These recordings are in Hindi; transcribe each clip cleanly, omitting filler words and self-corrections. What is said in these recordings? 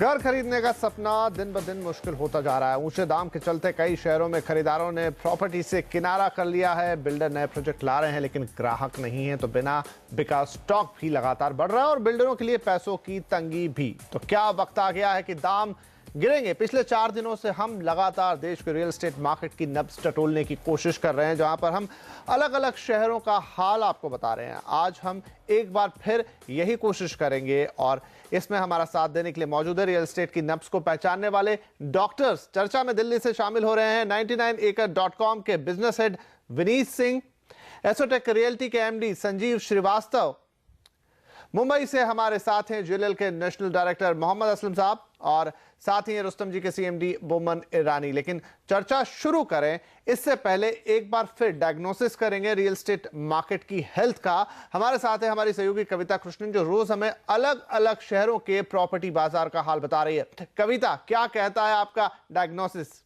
घर खरीदने का सपना दिन ब दिन मुश्किल होता जा रहा है। ऊंचे दाम के चलते कई शहरों में खरीदारों ने प्रॉपर्टी से किनारा कर लिया है। बिल्डर नए प्रोजेक्ट ला रहे हैं लेकिन ग्राहक नहीं है, तो बिना बिका स्टॉक भी लगातार बढ़ रहा है और बिल्डरों के लिए पैसों की तंगी भी। तो क्या वक्त आ गया है कि दाम गिरेंगे? पिछले 4 दिनों से हम लगातार देश के रियल एस्टेट मार्केट की नब्ज टटोलने की कोशिश कर रहे हैं, जहां पर हम अलग अलग शहरों का हाल आपको बता रहे हैं। आज हम एक बार फिर यही कोशिश करेंगे और इसमें हमारा साथ देने के लिए मौजूद है रियल एस्टेट की नब्ज को पहचानने वाले डॉक्टर्स। चर्चा में दिल्ली से शामिल हो रहे हैं 99acre.com के business head Vineet Singh, Assotech realty के एमडी संजीव श्रीवास्तव, मुंबई से हमारे साथ हैं ज्वेलर के नेशनल डायरेक्टर मोहम्मद असलम साहब, और साथ ही रुस्तम जी के सीएमडी बोमन ईरानी। लेकिन चर्चा शुरू करें इससे पहले एक बार फिर डायग्नोसिस करेंगे रियल एस्टेट मार्केट की हेल्थ का। हमारे साथ है हमारी सहयोगी कविता कृष्णन, जो रोज हमें अलग अलग शहरों के प्रॉपर्टी बाजार का हाल बता रही है। कविता, क्या कहता है आपका डायग्नोसिस?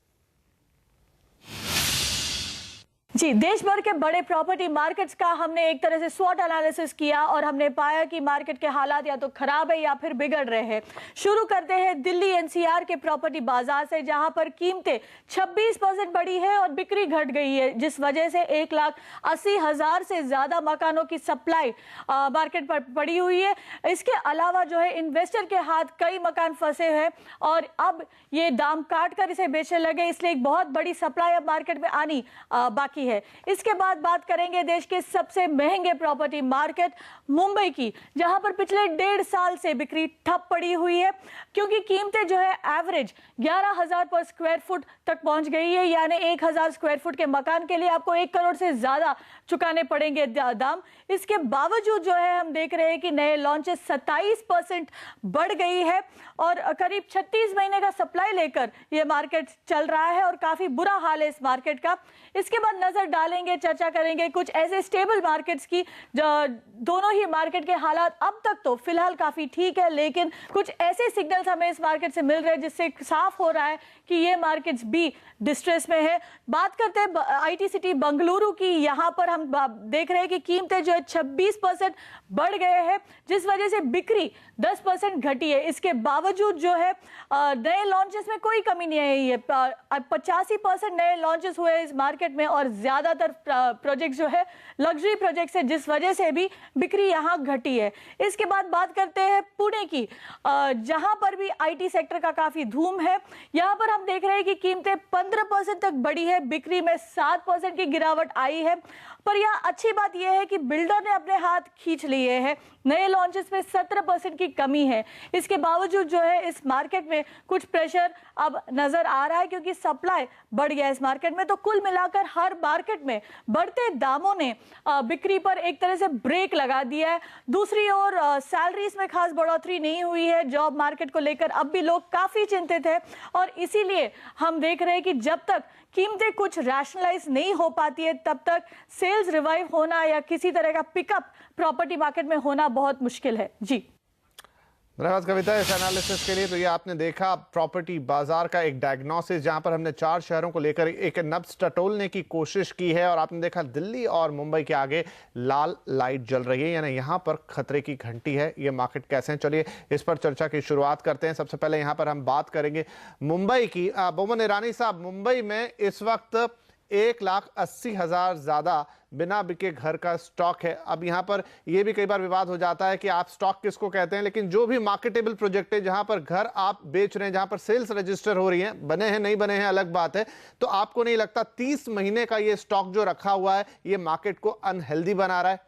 जी, देश भर के बड़े प्रॉपर्टी मार्केट्स का हमने एक तरह से स्वॉट एनालिसिस किया और हमने पाया कि मार्केट के हालात या तो खराब है या फिर बिगड़ रहे हैं। शुरू करते हैं दिल्ली एनसीआर के प्रॉपर्टी बाजार से, जहां पर कीमतें 26% बढ़ी है और बिक्री घट गई है, जिस वजह से 1,80,000 से ज्यादा मकानों की सप्लाई मार्केट पर पड़ी हुई है। इसके अलावा जो है इन्वेस्टर के हाथ कई मकान फंसे हैं और अब ये दाम काट कर इसे बेचने लगे, इसलिए एक बहुत बड़ी सप्लाई अब मार्केट में आनी बाकी है। इसके बाद बात करेंगे देश के सबसे महंगे प्रॉपर्टी मार्केट मुंबई की, जहां पर पिछले 1.5 साल से बिक्री ठप पड़ी हुई है, क्योंकि कीमतें जो है एवरेज 11,000 पर स्क्वायर फुट तक पहुंच गई है। यानी 1,000 स्क्वायर फुट के मकान के लिए आपको 1 करोड़ से ज्यादा चुकाने पड़ेंगे दाम। इसके बावजूद जो है हम देख रहे हैं कि नए लॉन्चेस 27% बढ़ गई है और करीब 36 महीने का सप्लाई लेकर यह मार्केट चल रहा है और काफी बुरा हाल है इस मार्केट का। इसके बाद नजर डालेंगे, चर्चा करेंगे कुछ ऐसे स्टेबल मार्केट्स की, दोनों ही मार्केट के हालात अब तक तो फिलहाल काफी ठीक है, लेकिन कुछ ऐसे सिग्नल्स हमें इस मार्केट से मिल रहे हैं जिससे साफ हो रहा है कि ये मार्केट्स भी डिस्ट्रेस में है। बात करते हैं आईटी सिटी बेंगलुरु की। यहाँ पर हम देख रहे हैं कि कीमतें जो है 26% बढ़ गए हैं, जिस वजह से बिक्री 10% घटी है। इसके बावजूद जो है नए लॉन्चेस में कोई कमी नहीं आई है। 85% नए लॉन्चेस हुए इस मार्केट में और ज्यादातर प्रोजेक्ट जो है लग्जरी प्रोजेक्ट्स है, जिस वजह से भी बिक्री यहाँ घटी है। इसके बाद बात करते हैं पुणे की, जहां पर भी आईटी सेक्टर का काफी धूम है। यहाँ पर हम देख रहे हैं कि कीमतें 15% तक बढ़ी है, बिक्री में 7% की गिरावट आई है। पर यह अच्छी बात यह है कि बिल्डर ने अपने हाथ खींच लिए हैं। नए लॉन्चेस में 17% की कमी है। इसके बावजूद जो है इस मार्केट में कुछ प्रेशर अब नजर आ रहा है, क्योंकि सप्लाई बढ़ गया है इस मार्केट में। तो कुल मिलाकर हर मार्केट में बढ़ते दामों ने बिक्री पर एक तरह से ब्रेक लगा दिया है। दूसरी ओर सैलरीज में खास बढ़ोतरी नहीं हुई है। जॉब मार्केट को लेकर अब भी लोग काफी चिंतित है और इसीलिए हम देख रहे हैं कि जब तक कीमतें कुछ रैशनलाइज नहीं हो पाती है, तब तक सेल्स रिवाइव होना या किसी तरह का पिकअप प्रॉपर्टी मार्केट में होना बहुत मुश्किल है। जी, धन्यवाद कविता इस एनालिसिस के लिए। तो ये आपने देखा प्रॉपर्टी बाजार का एक डायग्नोसिस, जहां पर हमने 4 शहरों को लेकर एक नब्ज टटोलने की कोशिश की है और आपने देखा दिल्ली और मुंबई के आगे लाल लाइट जल रही है, यानी यहां पर खतरे की घंटी है। ये मार्केट कैसे हैं, चलिए इस पर चर्चा की शुरुआत करते हैं। सबसे पहले यहां पर हम बात करेंगे मुंबई की। बोमन ईरानी साहब, मुंबई में इस वक्त 1,80,000 ज्यादा बिना बिके घर का स्टॉक है। अब यहाँ पर यह भी कई बार विवाद हो जाता है कि आप स्टॉक किसको कहते हैं, लेकिन जो भी मार्केटेबल प्रोजेक्ट है, जहां पर घर आप बेच रहे हैं, जहां पर सेल्स रजिस्टर हो रही हैं, बने हैं नहीं बने हैं अलग बात है, तो आपको नहीं लगता 30 महीने का ये स्टॉक जो रखा हुआ है ये मार्केट को अनहेल्दी बना रहा है?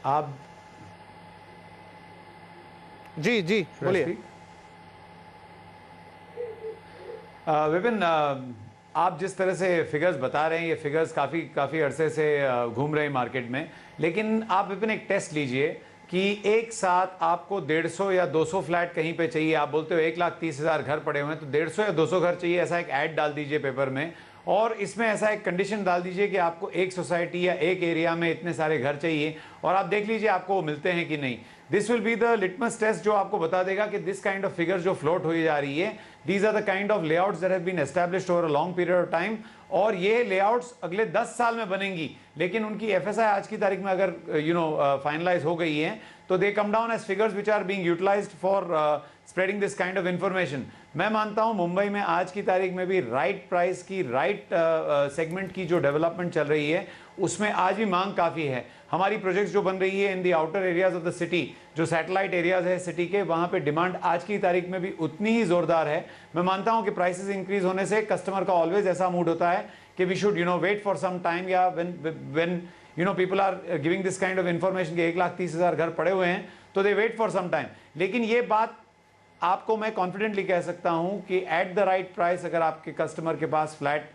आप जी जी बोलिए। विपिन, आप जिस तरह से फिगर्स बता रहे हैं, ये फिगर्स काफ़ी अरसे से घूम रहे हैं मार्केट में। लेकिन आप विपिन एक टेस्ट लीजिए कि एक साथ आपको 150 या 200 फ्लैट कहीं पे चाहिए। आप बोलते हो 1,30,000 घर पड़े हुए हैं, तो 150 या 200 घर चाहिए, ऐसा एक ऐड डाल दीजिए पेपर में और इसमें ऐसा एक कंडीशन डाल दीजिए कि आपको एक सोसाइटी या एक एरिया में इतने सारे घर चाहिए और आप देख लीजिए आपको मिलते हैं कि नहीं। This will be the litmus test जो आपको बता देगा कि दिस काइंड ऑफ फिगर जो फ्लोट हुई जा रही है, these are the kind of layouts that have been established over a long period of time और ये लेआउट्स अगले 10 साल में बनेंगी, लेकिन उनकी एफएसआई आज की तारीख में अगर फाइनलाइज हो गई है तो they come down as figures which are being utilised for spreading this kind of information. मैं मानता हूं मुंबई में आज की तारीख में भी राइट प्राइस की, राइट सेगमेंट की जो डेवलपमेंट चल रही है उसमें आज भी मांग काफी है। हमारी प्रोजेक्ट्स जो बन रही है in the outer areas of the city, जो सैटेलाइट एरियाज है सिटी के, वहां पे डिमांड आज की तारीख में भी उतनी ही जोरदार है। मैं मानता हूं कि प्राइसेस इंक्रीज होने से कस्टमर का ऑलवेज ऐसा मूड होता है कि we should wait for some time, या when people are giving this kind of information कि 1,30,000 घर पड़े हुए हैं, तो they wait for some time. लेकिन ये बात आपको मैं कॉन्फिडेंटली कह सकता हूं कि एट द राइट प्राइस अगर आपके कस्टमर के पास फ्लैट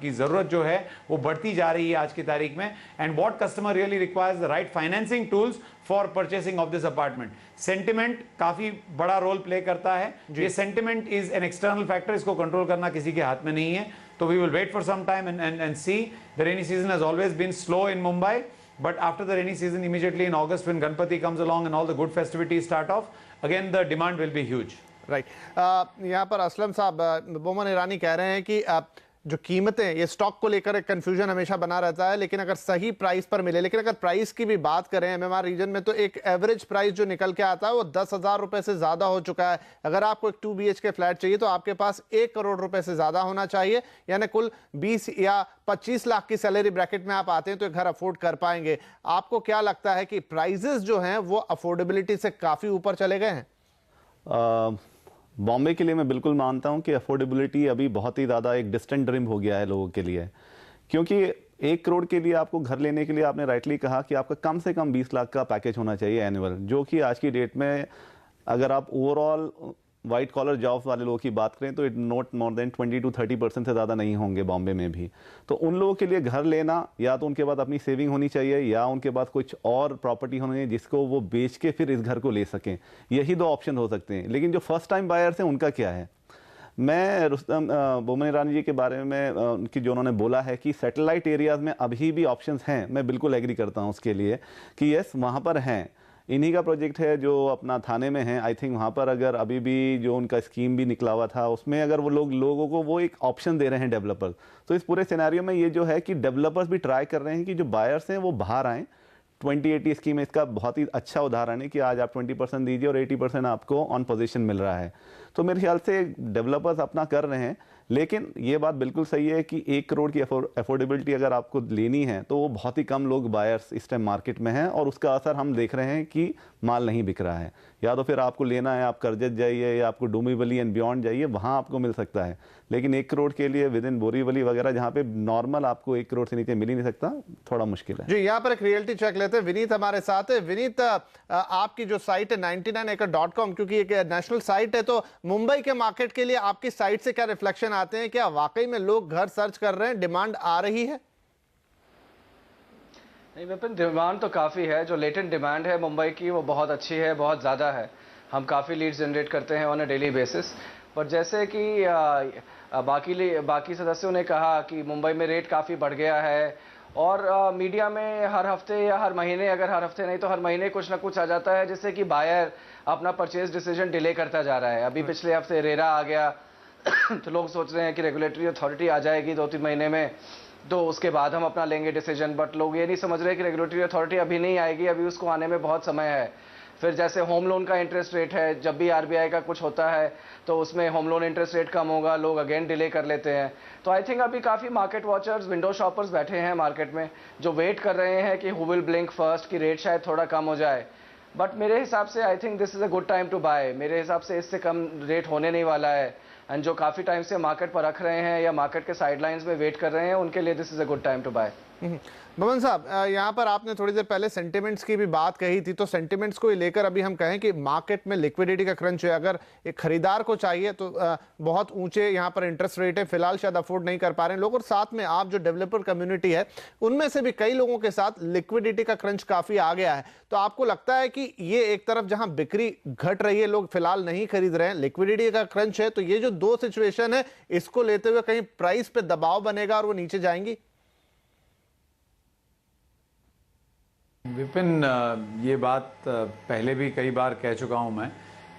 की जरूरत जो है वो बढ़ती जा रही है आज की तारीख में, and what customer really requires the right financing tools for purchasing of this apartment. Sentiment काफी बड़ा रोल प्ले करता है। ये sentiment is an external factor, इसको कंट्रोल करना किसी के हाथ में नहीं है। तो we will wait for some time and see. The rainy season has always been slow in Mumbai, but after the rainy season, immediately in August when Ganpati comes along and all the good festivities start off, again the demand will be huge. Right यहाँ पर असलम साहब, बोमन ईरानी कह रहे हैं कि जो कीमतें, ये स्टॉक को लेकर एक कंफ्यूजन हमेशा बना रहता है, लेकिन अगर सही प्राइस पर मिले, लेकिन अगर प्राइस की भी बात करें एमएमआर रीजन में, तो एक एवरेज प्राइस जो निकल के आता है वो 10,000 रुपए से ज्यादा हो चुका है। अगर आपको एक 2 BHK फ्लैट चाहिए तो आपके पास 1 करोड़ रुपए से ज्यादा होना चाहिए, यानी कुल 20 या 25 लाख की सैलरी ब्रैकेट में आप आते हैं तो एक घर अफोर्ड कर पाएंगे। आपको क्या लगता है कि प्राइजेस जो हैं वो अफोर्डेबिलिटी से काफी ऊपर चले गए हैं? बॉम्बे के लिए मैं बिल्कुल मानता हूं कि अफोर्डेबिलिटी अभी बहुत ही ज़्यादा एक डिस्टेंट ड्रीम हो गया है लोगों के लिए, क्योंकि 1 करोड़ के लिए आपको घर लेने के लिए आपने राइटली कहा कि आपका कम से कम 20 लाख का पैकेज होना चाहिए एनुअल, जो कि आज की डेट में अगर आप ओवरऑल वाइट कॉलर जॉब्स वाले लोगों की बात करें तो it not more than 20 to 30% से ज़्यादा नहीं होंगे बॉम्बे में भी। तो उन लोगों के लिए घर लेना, या तो उनके पास अपनी सेविंग होनी चाहिए या उनके पास कुछ और प्रॉपर्टी होनी चाहिए जिसको वो बेच के फिर इस घर को ले सकें। यही 2 ऑप्शन हो सकते हैं। लेकिन जो फर्स्ट टाइम बायर्स हैं उनका क्या है? मैं रुस्तम बोमन ईरानी जी के बारे में उनकी जो उन्होंने बोला है कि सैटेलाइट एरियाज़ में अभी भी ऑप्शंस हैं, मैं बिल्कुल एग्री करता हूँ उसके लिए कि यस वहाँ पर हैं। इन्हीं का प्रोजेक्ट है जो अपना थाने में है, आई थिंक वहाँ पर अगर अभी भी जो उनका स्कीम भी निकला हुआ था उसमें अगर वो लोगों को वो एक ऑप्शन दे रहे हैं डेवलपर्स, तो इस पूरे सिनेरियो में ये जो है कि डेवलपर्स भी ट्राई कर रहे हैं कि जो बायर्स हैं वो बाहर आएँ। 2080 स्कीम इसका बहुत ही अच्छा उदाहरण है कि आज आप 20% दीजिए और 80% आपको ऑन पोजीशन मिल रहा है। तो मेरे ख्याल से डेवलपर्स अपना कर रहे हैं, लेकिन ये बात बिल्कुल सही है कि 1 करोड़ की अफोर्डेबिलिटी अगर आपको लेनी है तो वो बहुत ही कम लोग बायर्स इस टाइम मार्केट में हैं, और उसका असर हम देख रहे हैं कि माल नहीं बिक रहा है। या तो फिर आपको लेना है, आप करजत जाइए या आपको डोंबिवली एंड बियॉन्ड जाइए, वहाँ आपको मिल सकता है। लेकिन 1 करोड़ के लिए विद इन बोरीवली वगैरह जहाँ पे नॉर्मल आपको 1 करोड़ से नीचे मिल ही नहीं सकता, थोड़ा मुश्किल है। जी, यहाँ पर एक रियलिटी चेक लेते हैं। विनीत हमारे साथ है। विनीत, आपकी जो साइट है 99acre.com, क्योंकि एक नेशनल साइट है, तो मुंबई के मार्केट के लिए आपकी साइट से क्या रिफ्लेक्शन आते हैं? क्या वाकई में लोग घर सर्च कर रहे हैं, डिमांड आ रही है? नहीं विपिन, डिमांड तो काफ़ी है। जो लेटेंट डिमांड है मुंबई की वो बहुत अच्छी है, बहुत ज़्यादा है। हम काफ़ी लीड्स जनरेट करते हैं ऑन अ डेली बेसिस। पर जैसे कि बाकी सदस्यों ने कहा कि मुंबई में रेट काफ़ी बढ़ गया है, और मीडिया में हर हफ्ते या हर महीने, अगर हर हफ्ते नहीं तो हर महीने कुछ ना कुछ आ जाता है जिससे कि बायर अपना परचेज डिसीजन डिले करता जा रहा है। अभी पिछले हफ्ते रेरा आ गया तो लोग सोच रहे हैं कि रेगुलेटरी अथॉरिटी आ जाएगी 2-3 महीने में, तो उसके बाद हम अपना लेंगे डिसीजन। बट लोग ये नहीं समझ रहे कि रेगुलेटरी अथॉरिटी अभी नहीं आएगी, अभी उसको आने में बहुत समय है। फिर जैसे होम लोन का इंटरेस्ट रेट है, जब भी आरबीआई का कुछ होता है तो उसमें होम लोन इंटरेस्ट रेट कम होगा, लोग अगेन डिले कर लेते हैं। तो आई थिंक अभी काफ़ी मार्केट वॉचर्स, विंडो शॉपर्स बैठे हैं मार्केट में, जो वेट कर रहे हैं कि हु विल ब्लिंक फर्स्ट, कि रेट शायद थोड़ा कम हो जाए। बट मेरे हिसाब से I think this is a good time to buy. मेरे हिसाब से इससे कम रेट होने नहीं वाला है, एंड जो काफ़ी टाइम से मार्केट पर रख रहे हैं या मार्केट के साइडलाइंस में वेट कर रहे हैं, उनके लिए this is a good time to buy. Boman sahab, यहाँ पर आपने थोड़ी देर पहले सेंटिमेंट्स की भी बात कही थी, तो सेंटिमेंट्स को लेकर अभी हम कहें कि मार्केट में लिक्विडिटी का क्रंच है। अगर एक खरीदार को चाहिए तो बहुत ऊंचे यहाँ पर इंटरेस्ट रेट है, फिलहाल शायद अफोर्ड नहीं कर पा रहे हैं लोग, और साथ में आप जो डेवलपर कम्युनिटी है उनमें से भी कई लोगों के साथ लिक्विडिटी का क्रंच काफी आ गया है। तो आपको लगता है कि ये एक तरफ जहां बिक्री घट रही है, लोग फिलहाल नहीं खरीद रहे हैं, लिक्विडिटी का क्रंच है, तो ये जो 2 सिचुएशन है इसको लेते हुए कहीं प्राइस पे दबाव बनेगा और वो नीचे जाएंगी? विपिन, ये बात पहले भी कई बार कह चुका हूँ मैं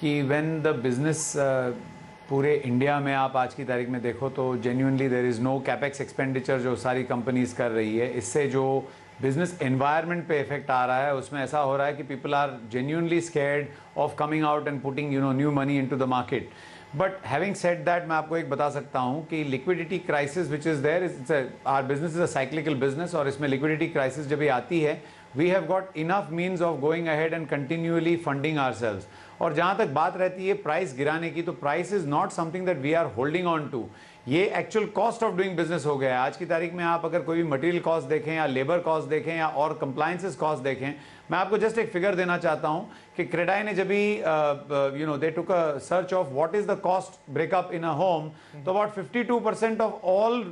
कि व्हेन द बिजनेस पूरे इंडिया में आप आज की तारीख में देखो तो genuinely there is no capex expenditure जो सारी कंपनीज कर रही है। इससे जो बिजनेस एनवायरनमेंट पे इफेक्ट आ रहा है, उसमें ऐसा हो रहा है कि people are genuinely scared of coming out and putting new money into the market. But having said that, मैं आपको एक बता सकता हूं कि liquidity crisis which is there, our business is a cyclical business, और इसमें लिक्विडिटी क्राइसिस जब ये आती है, we have got enough means of going ahead and continually funding ourselves. और जहां तक बात रहती है प्राइस गिराने की, तो price is not something that we are holding on to, ये actual cost of doing business हो गया है। आज की तारीख में आप अगर कोई भी मटेरियल कॉस्ट देखें या लेबर कॉस्ट देखें या और कंप्लायंसेस कॉस्ट देखें, मैं आपको जस्ट एक फिगर देना चाहता हूं कि क्रेडाई ने जब भी they took a search of what is the cost breakup in a home, तो about 52% of all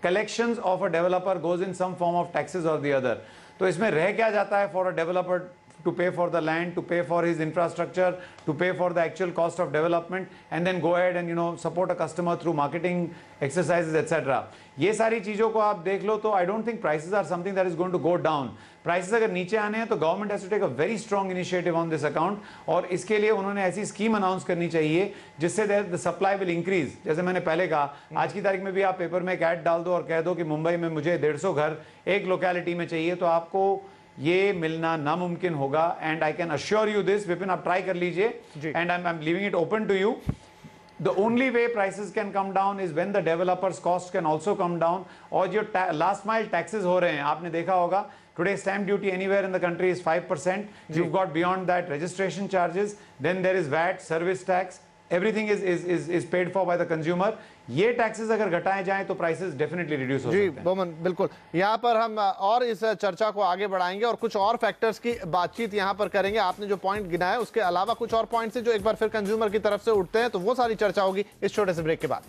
collections of a developer goes in some form of taxes और द अदर। तो इसमें रह क्या जाता है for a developer to pay for the land, to pay for his infrastructure, to pay for the actual cost of development, and then go ahead and support a customer through marketing exercises, etc. ये सारी चीजों को आप देख लो तो I don't think prices are something that is going to go down. Prices अगर नीचे आने हैं तो government has to take a very strong initiative on this account, और इसके लिए उन्होंने ऐसी स्कीम अनाउंस करनी चाहिए जिससे द सप्लाई विल इंक्रीज। जैसे मैंने पहले कहा, आज की तारीख में भी आप पेपर में एक ऐड डाल दो और कह दो कि मुंबई में मुझे 150 घर एक लोकेलिटी में चाहिए, तो आपको ये मिलना नामुमकिन होगा। And I can assure you this, Vipin आप ट्राई कर लीजिए, and I am leaving it open to you. The only way prices can come down is when the developers cost can also come down, और जो last mile taxes हो रहे हैं, आपने देखा होगा today stamp duty anywhere in the country is 5%. You've got beyond that registration charges, then there is VAT, service tax, everything is paid for by the consumer. ये टैक्सेस अगर घटाए जाएं तो प्राइसेस डेफिनेटली रिड्यूस हो सकते हैं। जी बोमन, बिल्कुल यहाँ पर हम और इस चर्चा को आगे बढ़ाएंगे और कुछ और फैक्टर्स की बातचीत यहाँ पर करेंगे। आपने जो पॉइंट गिनाया उसके अलावा कुछ और पॉइंट्स हैं जो एक बार फिर कंज्यूमर की तरफ से उठते हैं, तो वो सारी चर्चा होगी इस छोटे से ब्रेक के बाद।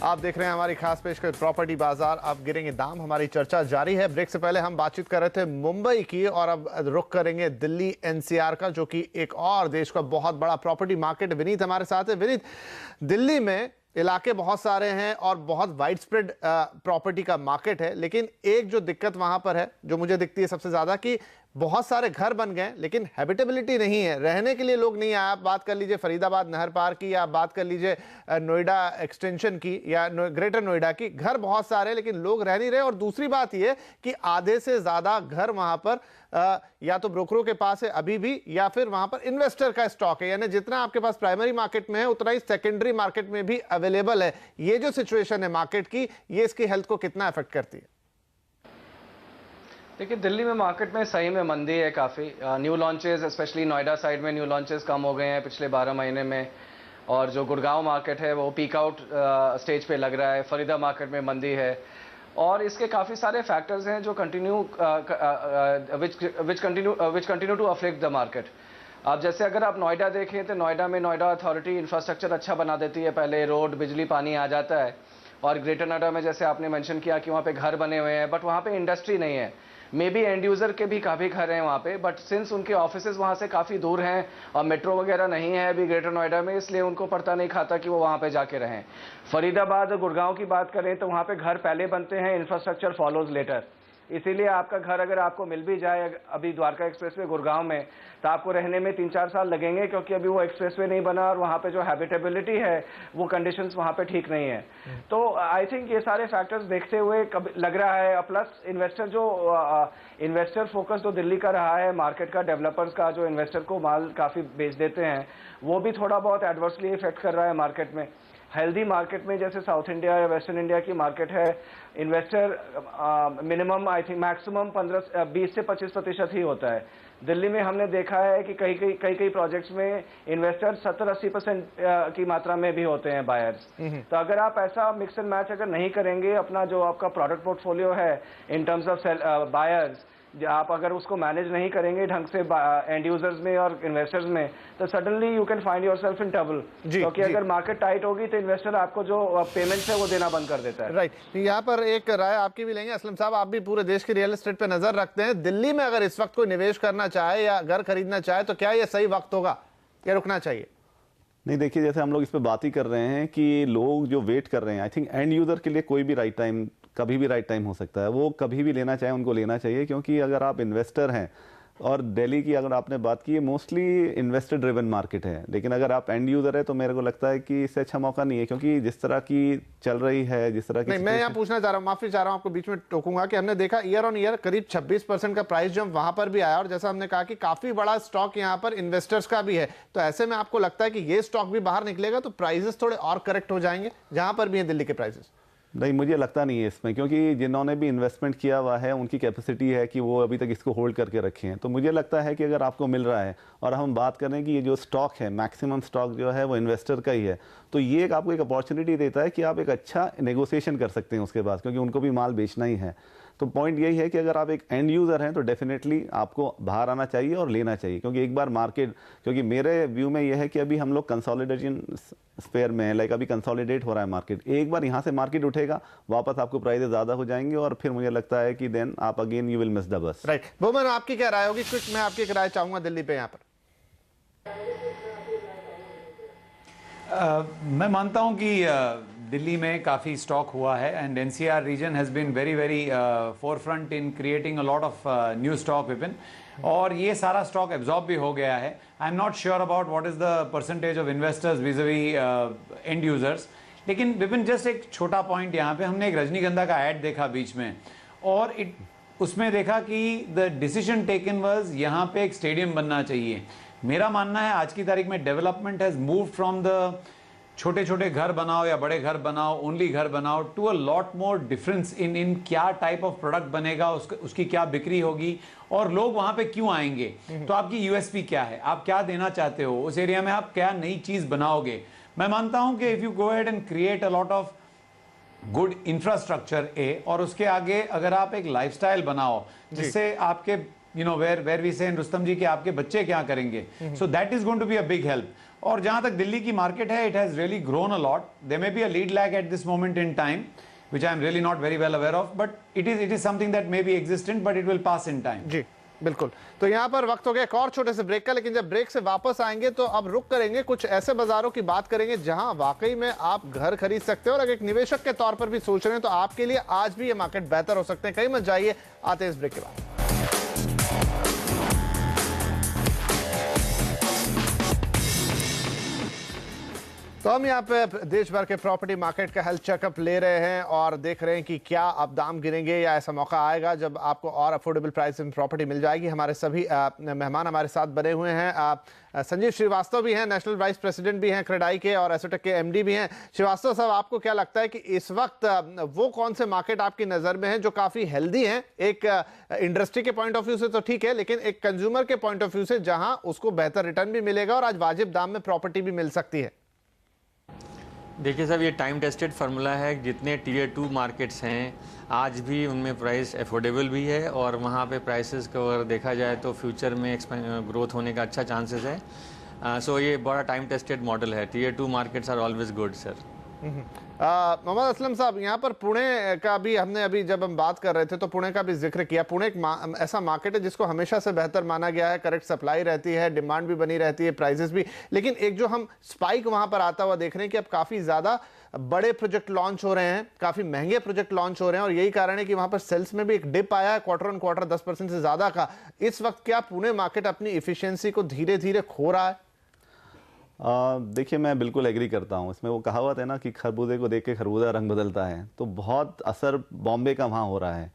आप देख रहे हैं हमारी खास पेशकश प्रॉपर्टी बाजार, अब गिरेंगे दाम। हमारी चर्चा जारी है। ब्रेक से पहले हम बातचीत कर रहे थे मुंबई की, और अब रुख करेंगे दिल्ली एनसीआर का, जो कि एक और देश का बहुत बड़ा प्रॉपर्टी मार्केट। विनीत हमारे साथ है। विनीत, दिल्ली में इलाके बहुत सारे हैं और बहुत वाइड स्प्रेड प्रॉपर्टी का मार्केट है, लेकिन एक जो दिक्कत वहां पर है जो मुझे दिखती है सबसे ज्यादा, कि बहुत सारे घर बन गए लेकिन हैबिटेबिलिटी नहीं है, रहने के लिए लोग नहीं आए। आप बात कर लीजिए फरीदाबाद नहर पार की, या बात कर लीजिए नोएडा एक्सटेंशन की, या ग्रेटर नोएडा की। घर बहुत सारे लेकिन लोग रह नहीं रहे। और दूसरी बात यह कि आधे से ज्यादा घर वहां पर या तो ब्रोकरों के पास है अभी भी, या फिर वहां पर इन्वेस्टर का स्टॉक है। यानी जितना आपके पास प्राइमरी मार्केट में है उतना ही सेकेंडरी मार्केट में भी अवेलेबल है। ये जो सिचुएशन है मार्केट की, ये इसकी हेल्थ को कितना अफेक्ट करती है? देखिए, दिल्ली में मार्केट में सही में मंदी है काफ़ी। New launches, specially Noida side में न्यू लॉन्चेस कम हो गए हैं पिछले 12 महीने में, और जो गुड़गांव मार्केट है वो पीक आउट स्टेज पे लग रहा है। फरीदा मार्केट में मंदी है, और इसके काफ़ी सारे फैक्टर्स हैं जो which continue to affect the market. अब जैसे अगर आप नोएडा देखें तो नोएडा में नोएडा अथॉरिटी इंफ्रास्ट्रक्चर अच्छा बना देती है, पहले रोड, बिजली, पानी आ जाता है। और ग्रेटर नोएडा में जैसे आपने मेंशन किया कि वहाँ पे घर बने हुए हैं, बट वहाँ पे इंडस्ट्री नहीं है। मे बी एंड यूजर के भी काफ़ी घर हैं वहाँ पे, बट सिंस उनके ऑफिसेज वहाँ से काफ़ी दूर हैं और मेट्रो वगैरह नहीं है अभी ग्रेटर नोएडा में, इसलिए उनको पड़ता नहीं खाता कि वो वहाँ पे जाके रहें। फरीदाबाद और गुड़गांव की बात करें तो वहाँ पे घर पहले बनते हैं, इंफ्रास्ट्रक्चर फॉलोज लेटर। इसीलिए आपका घर अगर आपको मिल भी जाए अभी द्वारका एक्सप्रेसवे गुड़गांव में, तो आपको रहने में 3-4 साल लगेंगे, क्योंकि अभी वो एक्सप्रेसवे नहीं बना और वहाँ पे जो हैबिटेबिलिटी है वो कंडीशंस वहाँ पे ठीक नहीं है। तो आई थिंक ये सारे फैक्टर्स देखते हुए लग रहा है। प्लस इन्वेस्टर फोकस जो दिल्ली का रहा है मार्केट का, डेवलपर्स का जो इन्वेस्टर को माल काफ़ी बेच देते हैं, वो भी थोड़ा बहुत एडवर्सली इफेक्ट कर रहा है मार्केट में। हेल्दी मार्केट में जैसे साउथ इंडिया या वेस्टर्न इंडिया की मार्केट है, investor minimum I think maximum 20 से 25% ही होता है। दिल्ली में हमने देखा है कि कई प्रोजेक्ट्स में इन्वेस्टर 70-80% की मात्रा में भी होते हैं बायर्स। तो अगर आप ऐसा मिक्स एंड मैच अगर नहीं करेंगे, अपना जो आपका प्रोडक्ट पोर्टफोलियो है इन टर्म्स ऑफ बायर्स, आप अगर उसको मैनेज नहीं करेंगे ढंग से एंड यूजर्स में और इन्वेस्टर्स में, तो suddenly you can find yourself in trouble. क्योंकि अगर मार्केट टाइट होगी तो इन्वेस्टर आपको जो पेमेंट्स है वो देना बंद कर देता है। राइट, यहाँ पर एक राय आपकी भी लेंगे। असलम साहब, आप भी पूरे देश की रियल एस्टेट पे नजर रखते हैं। दिल्ली में अगर इस वक्त कोई निवेश करना चाहे या घर खरीदना चाहे तो क्या ये सही वक्त होगा या रुकना चाहिए? नहीं, देखिए, जैसे हम लोग इस पे बात ही कर रहे हैं कि लोग जो वेट कर रहे हैं, आई थिंक एंड यूजर के लिए कोई भी राइट टाइम, कभी भी राइट टाइम हो सकता है। वो कभी भी लेना चाहे उनको लेना चाहिए, क्योंकि अगर आप इन्वेस्टर हैं और दिल्ली की अगर आपने बात की, मोस्टली इन्वेस्टर ड्रिवन मार्केट है, लेकिन अगर आप एंड यूजर है तो मेरे को लगता है कि इससे अच्छा मौका नहीं है, क्योंकि जिस तरह की चल रही है, जिस तरह की नहीं, मैं यहाँ पूछना चाह रहा हूँ, माफी चाह रहा हूँ, आपको बीच में टोकूंगा, कि हमने देखा ईयर ऑन ईयर करीब 26% का प्राइस जंप वहां पर भी आया, और जैसा हमने कहा कि काफी बड़ा स्टॉक यहाँ पर इन्वेस्टर्स का भी है, तो ऐसे में आपको लगता है कि ये स्टॉक भी बाहर निकलेगा तो प्राइसेस थोड़े और करेक्ट हो जाएंगे जहां पर भी है दिल्ली के प्राइसेस? नहीं, मुझे लगता नहीं है इसमें, क्योंकि जिन्होंने भी इन्वेस्टमेंट किया हुआ है उनकी कैपेसिटी है कि वो अभी तक इसको होल्ड करके रखे हैं। तो मुझे लगता है कि अगर आपको मिल रहा है, और हम बात करें कि ये जो स्टॉक है, मैक्सिमम स्टॉक जो है वो इन्वेस्टर का ही है, तो ये एक आपको एक अपॉर्चुनिटी देता है कि आप एक अच्छा नेगोशिएशन कर सकते हैं उसके बाद, क्योंकि उनको भी माल बेचना ही है। तो पॉइंट यही है कि अगर आप एक एंड यूज़र हैं तो डेफिनेटली आपको बाहर आना चाहिए और लेना चाहिए, क्योंकि एक बार मार्केट, क्योंकि मेरे व्यू में यह है कि अभी हम लोग कंसोलिडेशन स्पेयर में है, लाइक अभी कंसोलिडेट हो रहा है मार्केट। एक बार यहाँ से मार्केट उठेगा, वापस आपको प्राइसेस ज़्यादा हो जाएंगे और फिर मुझे लगता है कि देन आप again you will miss the bus. Right, Boman आपकी क्या राय होगी? कुछ मैं आपकी राय चाहूंगा दिल्ली पे यहाँ पर। मैं मानता हूं कि दिल्ली में काफ़ी स्टॉक हुआ है, and NCR region has been very very forefront in creating a lot of new stock Vipin, और ये सारा स्टॉक एब्जॉर्ब भी हो गया है। I am not sure about what is the percentage of investors vis-a-vis end users, लेकिन विपिन जस्ट एक छोटा पॉइंट, यहाँ पे हमने एक रजनीगंधा का ऐड देखा बीच में, और उसमें देखा कि द डिसीजन टेकन वाज यहाँ पे एक स्टेडियम बनना चाहिए। मेरा मानना है आज की तारीख में development has move from the छोटे छोटे घर बनाओ या बड़े घर बनाओ, ओनली घर बनाओ, to a lot more difference in क्या टाइप ऑफ प्रोडक्ट बनेगा, उसकी क्या बिक्री होगी और लोग वहां पे क्यों आएंगे। तो आपकी यूएसपी क्या है, आप क्या देना चाहते हो उस एरिया में, आप क्या नई चीज बनाओगे। मैं मानता हूं कि if you go ahead and create a lot of good infrastructure और उसके आगे अगर आप एक लाइफस्टाइल बनाओ जिससे आपके वेर वी से रुस्तम जी कि आपके बच्चे क्या करेंगे, so that is going to be a big help. और जहां तक दिल्ली की मार्केट है, it has really grown a lot. There may be a lead lag at this moment in time which I am really not very well aware of, but it is something that may be existent, but it will pass in time. जी बिल्कुल। तो यहाँ पर वक्त हो गया एक और छोटे से ब्रेक का, लेकिन जब ब्रेक से वापस आएंगे तो अब रुक करेंगे, कुछ ऐसे बाजारों की बात करेंगे जहां वाकई में आप घर खरीद सकते हो, और अगर एक निवेशक के तौर पर भी सोच रहे हैं तो आपके लिए आज भी ये मार्केट बेहतर हो सकते हैं। कहीं मत जाइए, आते हैं इस ब्रेक के बाद। तो हम यहाँ पे देश भर के प्रॉपर्टी मार्केट का हेल्थ चेकअप ले रहे हैं और देख रहे हैं कि क्या अब दाम गिरेंगे या ऐसा मौका आएगा जब आपको और अफोर्डेबल प्राइस में प्रॉपर्टी मिल जाएगी। हमारे सभी मेहमान हमारे साथ बने हुए हैं। संजीव श्रीवास्तव भी हैं, नेशनल वाइस प्रेसिडेंट भी हैं क्रेडाई के, और एसोटेक के एमडी भी हैं। श्रीवास्तव साहब, आपको क्या लगता है कि इस वक्त वो कौन से मार्केट आपकी नज़र में हैं जो काफ़ी हेल्दी हैं? एक इंडस्ट्री के पॉइंट ऑफ व्यू से तो ठीक है, लेकिन एक कंज्यूमर के पॉइंट ऑफ व्यू से जहां उसको बेहतर रिटर्न भी मिलेगा और आज वाजिब दाम में प्रॉपर्टी भी मिल सकती है। देखिए साहब, ये टाइम टेस्टेड फार्मूला है। जितने टीयर 2 मार्केट्स हैं आज भी उनमें प्राइस अफोर्डेबल भी है, और वहाँ पे प्राइसेस को अगर देखा जाए तो फ्यूचर में ग्रोथ होने का अच्छा चांसेस है। सो ये बड़ा टाइम टेस्टेड मॉडल है। Tier 2 markets are always good sir. Mohammed Aslam sahab, यहाँ पर पुणे का भी हमने अभी जब हम बात कर रहे थे तो पुणे का भी जिक्र किया। पुणे एक ऐसा मार्केट है जिसको हमेशा से बेहतर माना गया है, करेक्ट सप्लाई रहती है, डिमांड भी बनी रहती है, प्राइसेस भी, लेकिन एक जो हम स्पाइक वहां पर आता हुआ देख रहे हैं कि अब काफी ज्यादा बड़े प्रोजेक्ट लॉन्च हो रहे हैं, काफी महंगे प्रोजेक्ट लॉन्च हो रहे हैं, और यही कारण है कि वहां पर सेल्स में भी एक डिप आया है क्वार्टर ऑन क्वार्टर 10% से ज्यादा का। इस वक्त क्या पुणे मार्केट अपनी इफिशियंसी को धीरे धीरे खो रहा है? देखिए, मैं बिल्कुल एग्री करता हूँ। इसमें वो कहावत है ना कि खरबूजे को देख के खरबूजा रंग बदलता है, तो बहुत असर बॉम्बे का वहाँ हो रहा है,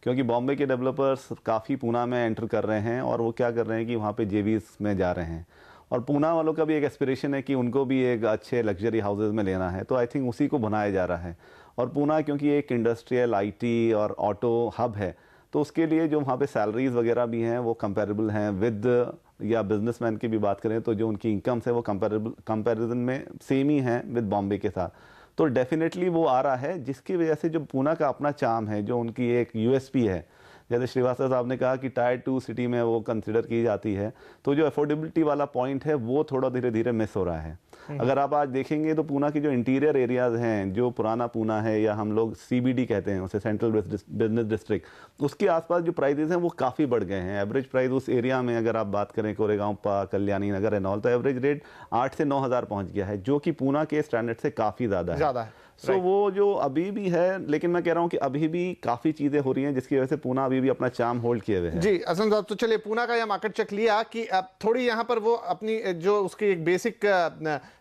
क्योंकि बॉम्बे के डेवलपर्स काफ़ी पूना में एंटर कर रहे हैं, और वो क्या कर रहे हैं कि वहाँ पे जेवीज में जा रहे हैं, और पूना वालों का भी एक एस्पिरेशन है कि उनको भी एक अच्छे लग्जरी हाउसेज में लेना है, तो आई थिंक उसी को बनाया जा रहा है। और पूना क्योंकि एक इंडस्ट्रियल, IT और ऑटो हब है, तो उसके लिए जो वहाँ पे सैलरीज वगैरह भी हैं वो कंपेरेबल हैं विद, या बिजनेसमैन की भी बात करें तो जो उनकी इनकम्स है वो कंपैरिजन में सेम ही हैं विद बॉम्बे के साथ। तो डेफिनेटली वो आ रहा है, जिसकी वजह से जो पूना का अपना चार्म है, जो उनकी एक USP है, जैसे श्रीवास्तव साहब ने कहा कि टायर 2 सिटी में वो कंसिडर की जाती है, तो जो अफोर्डेबिलिटी वाला पॉइंट है वो थोड़ा धीरे धीरे मिस हो रहा है। अगर आप आज देखेंगे तो पूना की जो इंटीरियर एरियाज हैं, जो पुराना पूना है या हम लोग CBD कहते हैं उसे, सेंट्रल बिजनेस डिस्ट्रिक्ट, उसके आसपास जो प्राइसेस हैं वो काफ़ी बढ़ गए हैं। एवरेज प्राइस उस एरिया में अगर आप बात करें कोरेगांव, कल्याणी नगर एंड ऑल, तो एवरेज रेट 8 से 9 हज़ार पहुँच गया है, जो कि पूना के स्टैंडर्ड से काफ़ी ज़्यादा है। सो वो जो अभी भी है, लेकिन मैं कह रहा हूँ कि अभी भी काफ़ी चीज़ें हो रही हैं जिसकी वजह से पूना अभी भी अपना चार्म होल्ड किए हुए हैं। जी असम साहब, तो चलिए पूना का यह मार्केट चेक लिया कि अब थोड़ी यहाँ पर वो अपनी जो उसकी एक बेसिक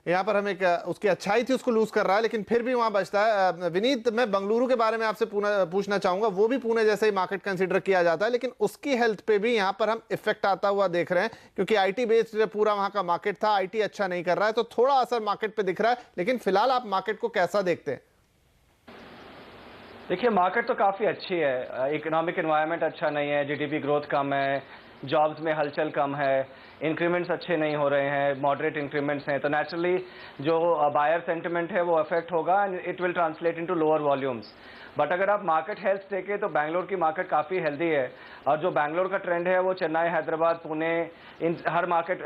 यहाँ पर हम एक उसकी अच्छाई थी उसको लूज कर रहा है, लेकिन फिर भी वहाँ बचता है। विनीत, मैं बेंगलुरु के बारे में आपसे पूछना चाहूंगा। वो भी पुणे जैसे ही मार्केट कंसीडर किया जाता है, लेकिन उसकी हेल्थ पे भी यहाँ पर हम इफेक्ट आता हुआ देख रहे हैं, क्योंकि आईटी बेस्ड पूरा वहाँ का मार्केट था, आईटी अच्छा नहीं कर रहा है, तो थोड़ा असर मार्केट पे दिख रहा है। लेकिन फिलहाल आप मार्केट को कैसा देखते हैं? देखिए, मार्केट तो काफ़ी अच्छी है। इकोनॉमिक एनवायरनमेंट अच्छा नहीं है, जीडीपी ग्रोथ कम है, जॉब्स में हलचल कम है, इंक्रीमेंट्स अच्छे नहीं हो रहे हैं, मॉडरेट इंक्रीमेंट्स हैं, तो नेचुरली जो बायर सेंटिमेंट है वो अफेक्ट होगा and it will translate into lower volumes. But अगर आप मार्केट हेल्थ देखें तो बैंगलोर की मार्केट काफ़ी हेल्दी है, और जो बैंगलोर का ट्रेंड है वो चेन्नई, हैदराबाद, पुणे, इन हर मार्केट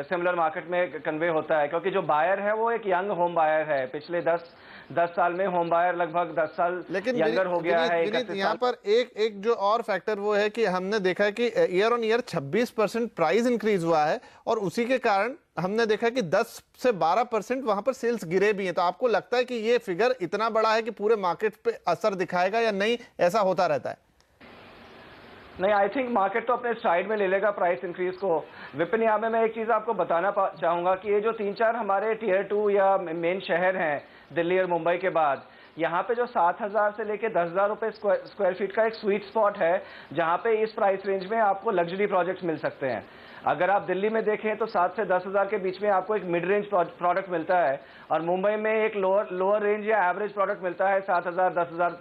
सिमिलर मार्केट में कन्वे होता है, क्योंकि जो बायर है वो एक यंग होम बायर है। पिछले 10 साल में होम बायर लगभग 10 साल लेकिन यंगर हो गया है। यहाँ पर एक जो और फैक्टर वो है कि हमने देखा है कि year on year 26% price increase हुआ है, और उसी के कारण हमने देखा है कि 10 से 12% वहां पर सेल्स गिरे भी हैं। तो आपको लगता है कि ये फिगर इतना बड़ा है कि पूरे मार्केट पे असर दिखाएगा या नहीं, ऐसा होता रहता है? नहीं, आई थिंक मार्केट तो अपने साइड में ले लेगा प्राइस इंक्रीज को। विपिन, यहाँ में मैं एक चीज़ आपको बताना चाहूँगा कि ये जो 3-4 हमारे टियर 2 या मेन शहर हैं दिल्ली और मुंबई के बाद, यहाँ पे जो 7,000 से लेके 10,000 रुपये स्क्वायर फीट का एक स्वीट स्पॉट है, जहाँ पे इस प्राइस रेंज में आपको लग्जरी प्रोजेक्ट्स मिल सकते हैं। अगर आप दिल्ली में देखें तो 7 से 10,000 के बीच में आपको एक मिड रेंज प्रोडक्ट मिलता है, और मुंबई में एक लोअर रेंज या एवरेज प्रोडक्ट मिलता है 7,000 10,000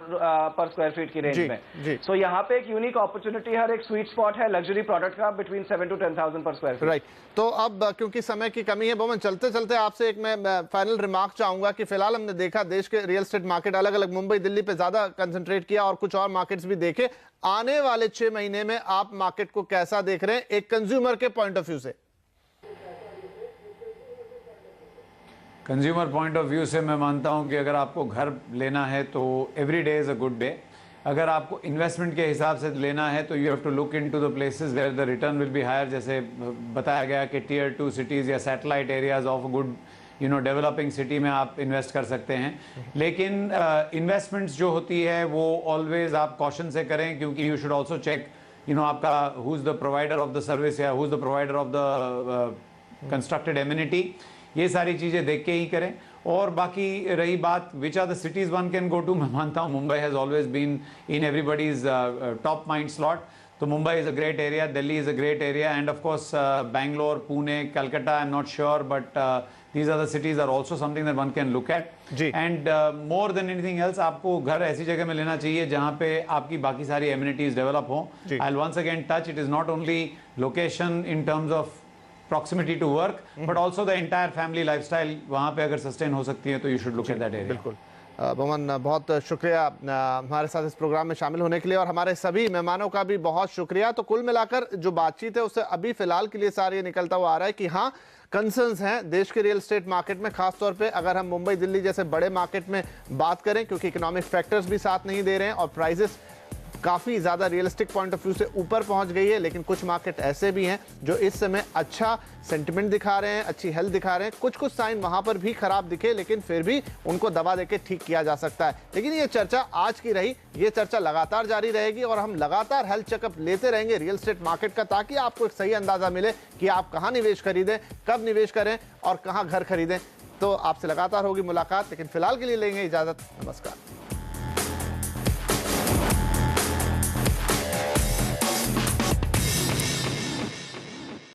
पर स्क्वायर फीट की रेंज में। सो यहाँ पे एक यूनिक अपॉर्चुनिटी, हर एक स्वीट स्पॉट है लग्जरी प्रोडक्ट का बिटवीन 7 to 10,000 पर स्क्वायर फीट। राइट, तो अब क्योंकि समय की कमी है बोमन, चलते चलते आपसे एक मैं फाइनल रिमार्क चाहूंगा कि फिलहाल हमने देखा देश के रियल एस्टेट मार्केट अलग अलग मुंबई दिल्ली पे ज्यादा कंसंट्रेट किया और कुछ और मार्केट्स भी देखे। आने वाले 6 महीने में आप मार्केट को कैसा देख रहे हैं एक कंज्यूमर के पॉइंट ऑफ व्यू से? कंज्यूमर पॉइंट ऑफ व्यू से मैं मानता हूं कि अगर आपको घर लेना है तो every day is a good day. अगर आपको इन्वेस्टमेंट के हिसाब से लेना है तो you have to look into the places where the return will be higher, जैसे बताया गया कि टियर 2 सिटीज़ या satellite areas of good developing city में आप इन्वेस्ट कर सकते हैं। लेकिन इन्वेस्टमेंट्स जो होती है वो ऑलवेज आप कॉशन से करें, क्योंकि यू शुड ऑल्सो चेक आपका who is the provider of the service या who is the provider of the constructed amenity, ये सारी चीज़ें देख के ही करें। और बाकी रही बात which are the cities one can go to, मैं मानता हूँ Mumbai has always been in everybody's top mind slot. तो Mumbai is a great area, Delhi is a great area, and of course Bangalore, Pune, Calcutta, I am not sure, but these are the cities are also something that one can look at. And more than anything else, आपको घर ऐसी जगह में लेना चाहिए जहाँ पे आपकी बाकी सारी amenities develop हों। I'll once again touch, it is not only location in terms of proximity to work, but also the entire family lifestyle वहाँ पे अगर sustain हो सकती है तो you should look at that area. बिल्कुल बोमन, बहुत शुक्रिया हमारे साथ इस प्रोग्राम में शामिल होने के लिए, और हमारे सभी मेहमानों का भी बहुत शुक्रिया। तो कुल मिलाकर जो बातचीत है उससे अभी फिलहाल के लिए सार ये निकलता हुआ आ रहा है कि हाँ, कंसर्न्स हैं देश के रियल एस्टेट मार्केट में, खासतौर पे अगर हम मुंबई दिल्ली जैसे बड़े मार्केट में बात करें, क्योंकि इकोनॉमिक फैक्टर्स भी साथ नहीं दे रहे हैं और प्राइजेस काफ़ी ज़्यादा रियलिस्टिक पॉइंट ऑफ व्यू से ऊपर पहुंच गई है। लेकिन कुछ मार्केट ऐसे भी हैं जो इस समय अच्छा सेंटिमेंट दिखा रहे हैं, अच्छी हेल्थ दिखा रहे हैं। कुछ साइन वहां पर भी खराब दिखे, लेकिन फिर भी उनको दबा देके ठीक किया जा सकता है। लेकिन ये चर्चा आज की रही, ये चर्चा लगातार जारी रहेगी और हम लगातार हेल्थ चेकअप लेते रहेंगे रियल एस्टेट मार्केट का, ताकि आपको एक सही अंदाजा मिले कि आप कहाँ निवेश खरीदें, कब निवेश करें और कहाँ घर खरीदें। तो आपसे लगातार होगी मुलाकात, लेकिन फिलहाल के लिए लेंगे इजाजत। नमस्कार।